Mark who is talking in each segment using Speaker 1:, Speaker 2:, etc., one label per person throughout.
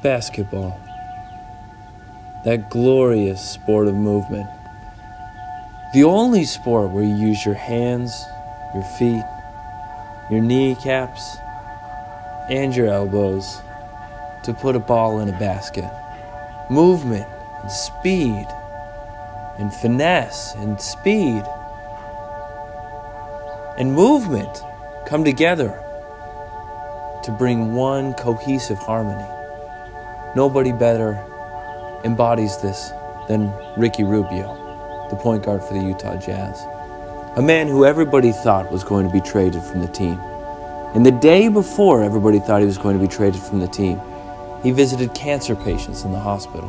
Speaker 1: Basketball. That glorious sport of movement. The only sport where you use your hands, your feet, your kneecaps, and your elbows to put a ball in a basket. Movement and speed and finesse and speed and movement come together to bring one cohesive harmony. Nobody better embodies this than Ricky Rubio, the point guard for the Utah Jazz. A man who everybody thought was going to be traded from the team. And the day before everybody thought he was going to be traded from the team, he visited cancer patients in the hospital.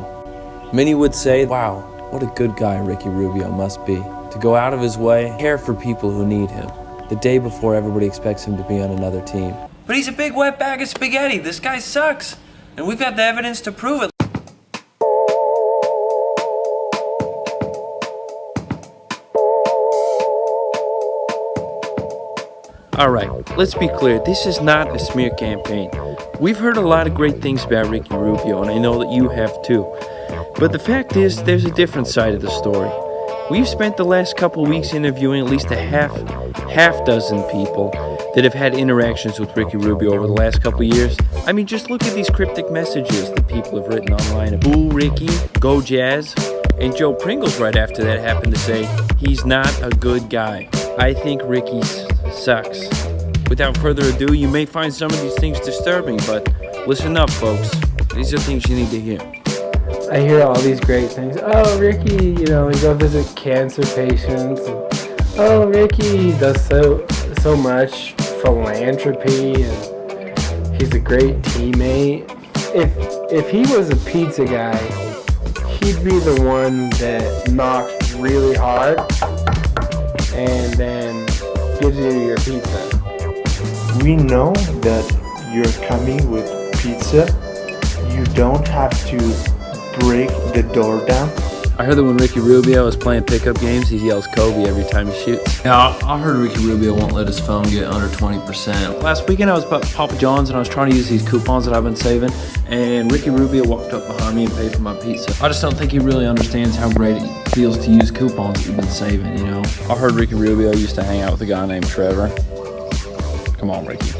Speaker 1: Many would say, wow, what a good guy Ricky Rubio must be, to go out of his way, care for people who need him, the day before everybody expects him to be on another team. But he's a big wet bag of spaghetti. This guy sucks. And we've got the evidence to prove it. Alright, let's be clear, this is not a smear campaign. We've heard a lot of great things about Ricky Rubio, and I know that you have too. But the fact is, there's a different side of the story. We've spent the last couple weeks interviewing at least a half dozen people that have had interactions with Ricky Rubio over the last couple years. I mean, just look at these cryptic messages that people have written online. Boo Ricky, go Jazz. And Joe Pringles right after that happened to say, he's not a good guy. I think Ricky sucks. Without further ado, you may find some of these things disturbing, but listen up, folks. These are things you need to hear.
Speaker 2: I hear all these great things. Oh, Ricky, we go visit cancer patients. Oh, Ricky does so much philanthropy, and he's a great teammate. If he was a pizza guy, he'd be the one that knocks really hard and then gives you your pizza.
Speaker 3: We know that you're coming with pizza. You don't have to break the door down.
Speaker 1: I heard that when Ricky Rubio is playing pickup games, he yells Kobe every time he shoots. Yeah, I heard Ricky Rubio won't let his phone get under 20%. Last weekend I was at Papa John's and I was trying to use these coupons that I've been saving, and Ricky Rubio walked up behind me and paid for my pizza. I just don't think he really understands how great it feels to use coupons that you've been saving, I heard Ricky Rubio used to hang out with a guy named Trevor. Come on, Ricky.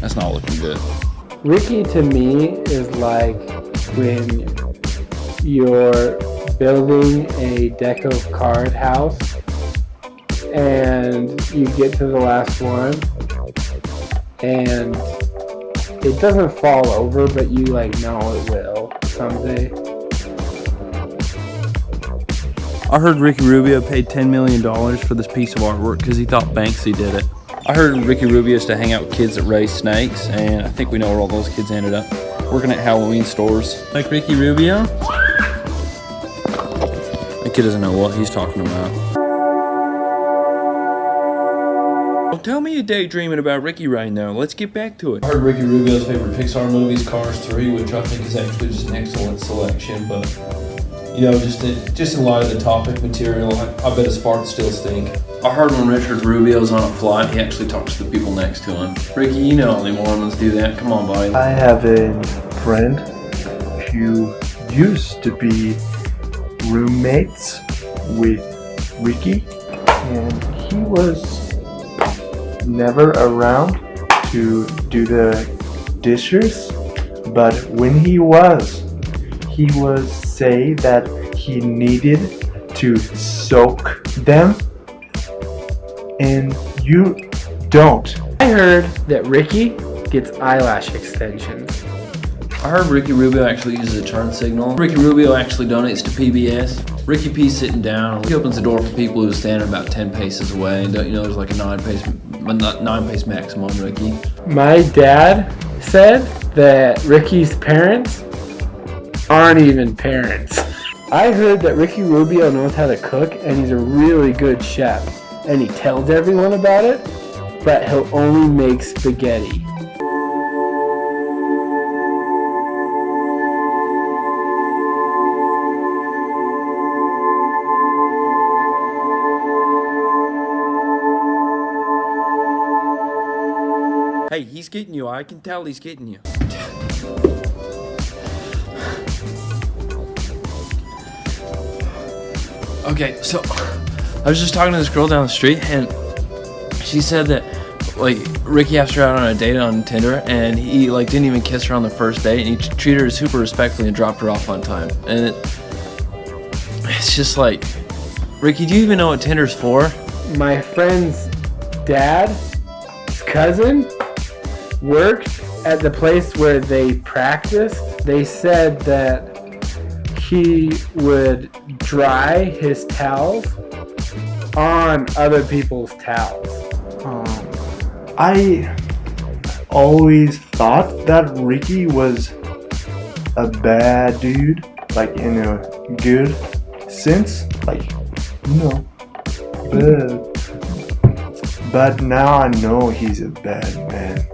Speaker 1: That's not looking good.
Speaker 2: Ricky, to me, is like when you're building a deck of card house and you get to the last one and it doesn't fall over, but you know it will someday.
Speaker 1: I heard Ricky Rubio paid $10 million for this piece of artwork because he thought Banksy did it. I heard Ricky Rubio used to hang out with kids that raise snakes, and I think we know where all those kids ended up. Working at Halloween stores. Like Ricky Rubio? That kid doesn't know what he's talking about. Well, tell me you're daydreaming about Ricky right now. Let's get back to it. I heard Ricky Rubio's favorite Pixar movie is Cars 3, which I think is actually just an excellent selection, but just in light of the topic material, I bet his farts still stink. I heard when Richard Rubio's on a flight, he actually talks to the people next to him. Ricky, only Mormons do that. Come on, buddy.
Speaker 3: I have a friend who used to be roommates with Ricky, and he was never around to do the dishes, but when he was say that he needed to soak them, and you don't.
Speaker 2: I heard that Ricky gets eyelash extensions.
Speaker 1: I heard Ricky Rubio actually uses a turn signal. Ricky Rubio actually donates to PBS. Ricky P's sitting down. He opens the door for people who are standing about 10 paces away. And there's like a 9-pace maximum on Ricky.
Speaker 2: My dad said that Ricky's parents aren't even parents. I heard that Ricky Rubio knows how to cook and he's a really good chef. And he tells everyone about it, but he'll only make spaghetti.
Speaker 1: Hey, he's getting you. I can tell he's getting you. Okay, so I was just talking to this girl down the street, and she said that like Ricky asked her out on a date on Tinder, and he like didn't even kiss her on the first date, and he treated her super respectfully and dropped her off on time. And it's just like, Ricky, do you even know what Tinder's for?
Speaker 2: My friend's dad's cousin worked at the place where they practiced. They said that he would dry his towels on other people's towels.
Speaker 3: I always thought that Ricky was a bad dude, like in a good sense, like, bad. But now I know he's a bad man.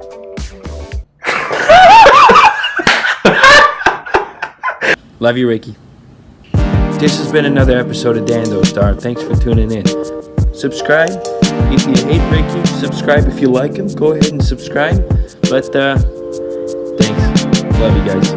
Speaker 1: Love you, Ricky. This has been another episode of Dando Star. Thanks for tuning in. Subscribe if you hate Ricky. Subscribe if you like him. Go ahead and subscribe. But thanks. Love you guys.